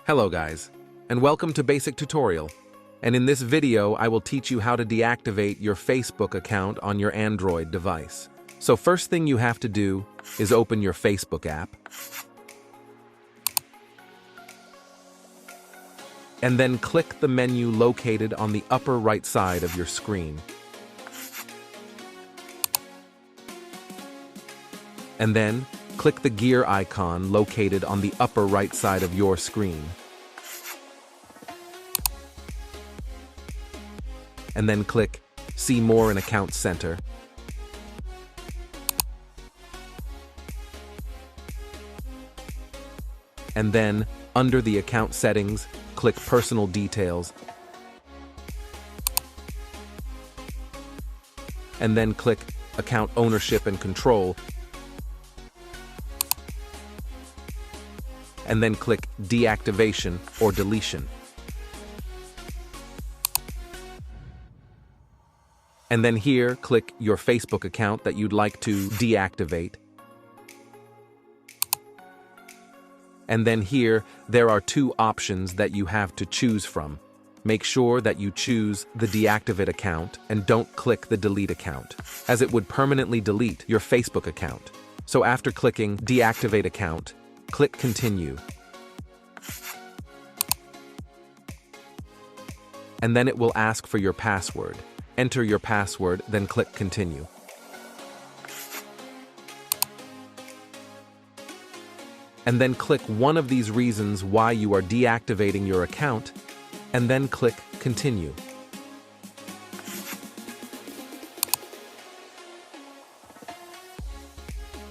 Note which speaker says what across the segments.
Speaker 1: Hello guys, and welcome to Basic Tutorial. And in this video, I will teach you how to deactivate your Facebook account on your Android device. So first thing you have to do is open your Facebook app. And then click the menu located on the upper right side of your screen. And then click the gear icon located on the upper right side of your screen. And then click See More in Account Center. And then, under the account settings, click Personal Details. And then click Account Ownership and Control. And then click Deactivation or Deletion. And then here, click your Facebook account that you'd like to deactivate. And then here, there are two options that you have to choose from. Make sure that you choose the Deactivate account and don't click the Delete account, as it would permanently delete your Facebook account. So after clicking Deactivate account, click Continue. And then it will ask for your password. Enter your password, then click Continue. And then click one of these reasons why you are deactivating your account, and then click Continue.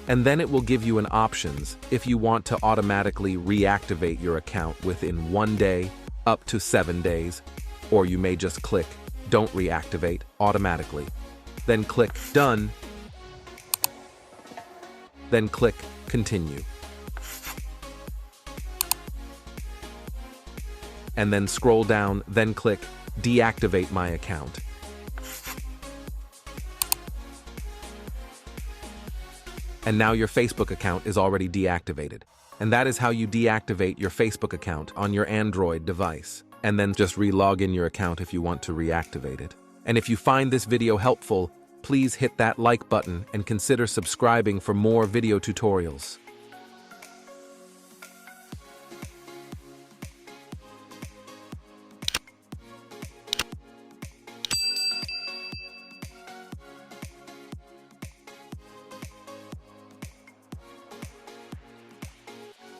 Speaker 1: And then it will give you an options if you want to automatically reactivate your account within 1 day, up to 7 days, or you may just click Don't reactivate automatically. Then click Done. Then click Continue. And then scroll down, then click Deactivate My Account. And now your Facebook account is already deactivated. And that is how you deactivate your Facebook account on your Android device. And then just re-log in your account if you want to reactivate it. And if you find this video helpful, please hit that like button and consider subscribing for more video tutorials.